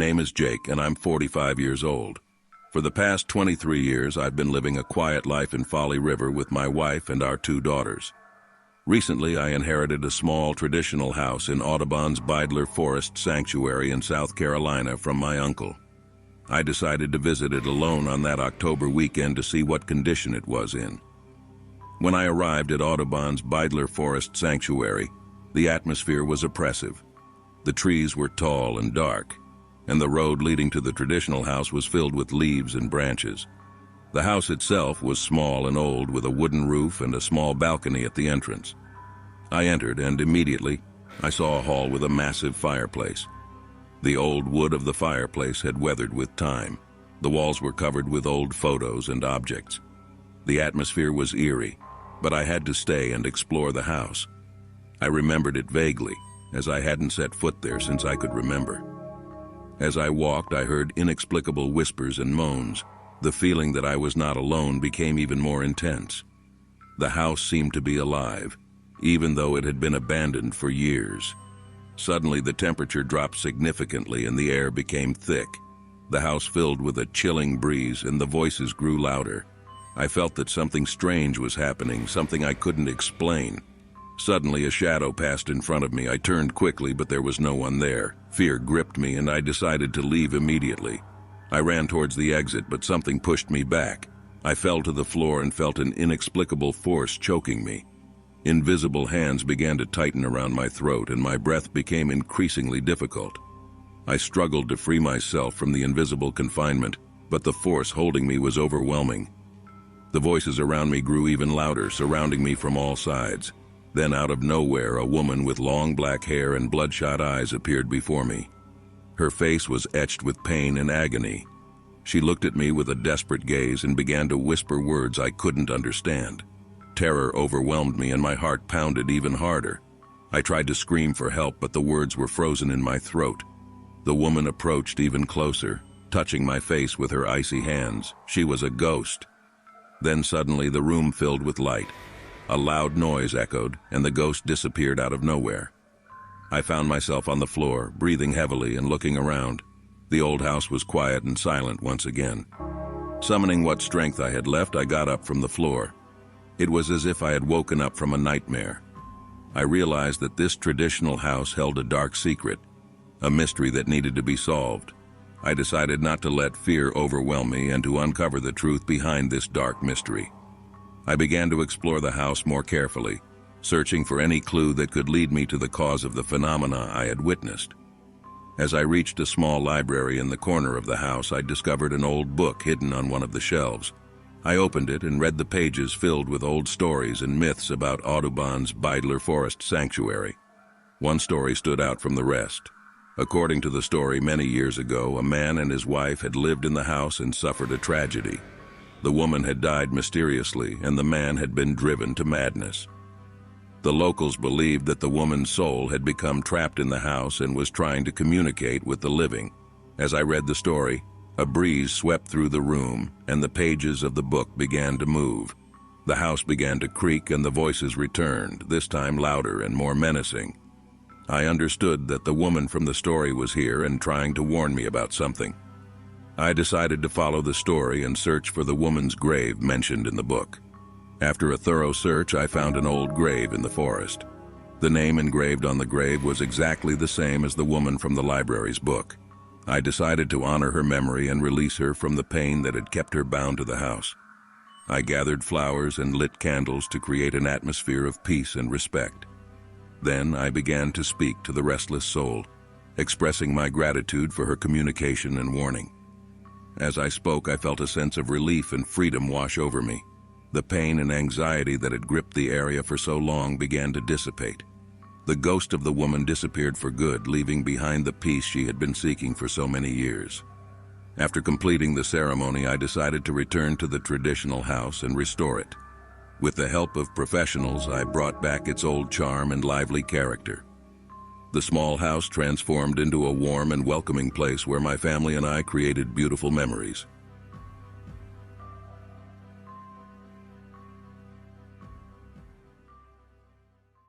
name is Jake, and I'm 45 years old. For the past 23 years, I've been living a quiet life in Folly River with my wife and our 2 daughters. Recently, I inherited a small traditional house in Audubon's Beidler Forest Sanctuary in South Carolina from my uncle. I decided to visit it alone on that October weekend to see what condition it was in. When I arrived at Audubon's Beidler Forest Sanctuary, the atmosphere was oppressive. The trees were tall and dark, and the road leading to the traditional house was filled with leaves and branches. The house itself was small and old, with a wooden roof and a small balcony at the entrance. I entered, and immediately I saw a hall with a massive fireplace. The old wood of the fireplace had weathered with time. The walls were covered with old photos and objects. The atmosphere was eerie, but I had to stay and explore the house. I remembered it vaguely, as I hadn't set foot there since I could remember. As I walked, I heard inexplicable whispers and moans. The feeling that I was not alone became even more intense. The house seemed to be alive, even though it had been abandoned for years. Suddenly, the temperature dropped significantly and the air became thick. The house filled with a chilling breeze, and the voices grew louder. I felt that something strange was happening, something I couldn't explain. Suddenly, a shadow passed in front of me. I turned quickly, but there was no one there. Fear gripped me, and I decided to leave immediately. I ran towards the exit, but something pushed me back. I fell to the floor and felt an inexplicable force choking me. Invisible hands began to tighten around my throat, and my breath became increasingly difficult. I struggled to free myself from the invisible confinement, but the force holding me was overwhelming. The voices around me grew even louder, surrounding me from all sides. Then, out of nowhere, a woman with long black hair and bloodshot eyes appeared before me. Her face was etched with pain and agony. She looked at me with a desperate gaze and began to whisper words I couldn't understand. Terror overwhelmed me, and my heart pounded even harder. I tried to scream for help, but the words were frozen in my throat. The woman approached even closer, touching my face with her icy hands. She was a ghost. Then suddenly the room filled with light. A loud noise echoed, and the ghost disappeared out of nowhere. I found myself on the floor, breathing heavily and looking around. The old house was quiet and silent once again. Summoning what strength I had left, I got up from the floor. It was as if I had woken up from a nightmare. I realized that this traditional house held a dark secret, a mystery that needed to be solved. I decided not to let fear overwhelm me and to uncover the truth behind this dark mystery. I began to explore the house more carefully, searching for any clue that could lead me to the cause of the phenomena I had witnessed. As I reached a small library in the corner of the house, I discovered an old book hidden on one of the shelves. I opened it and read the pages filled with old stories and myths about Audubon's Beidler Forest Sanctuary. One story stood out from the rest. According to the story, many years ago, a man and his wife had lived in the house and suffered a tragedy. The woman had died mysteriously, and the man had been driven to madness. The locals believed that the woman's soul had become trapped in the house and was trying to communicate with the living. As I read the story, a breeze swept through the room, and the pages of the book began to move. The house began to creak, and the voices returned, this time louder and more menacing. I understood that the woman from the story was here and trying to warn me about something. I decided to follow the story and search for the woman's grave mentioned in the book. After a thorough search, I found an old grave in the forest. The name engraved on the grave was exactly the same as the woman from the library's book. I decided to honor her memory and release her from the pain that had kept her bound to the house. I gathered flowers and lit candles to create an atmosphere of peace and respect. Then I began to speak to the restless soul, expressing my gratitude for her communication and warning. As I spoke, I felt a sense of relief and freedom wash over me. The pain and anxiety that had gripped the area for so long began to dissipate. The ghost of the woman disappeared for good, leaving behind the peace she had been seeking for so many years. After completing the ceremony, I decided to return to the traditional house and restore it. With the help of professionals, I brought back its old charm and lively character. The small house transformed into a warm and welcoming place where my family and I created beautiful memories.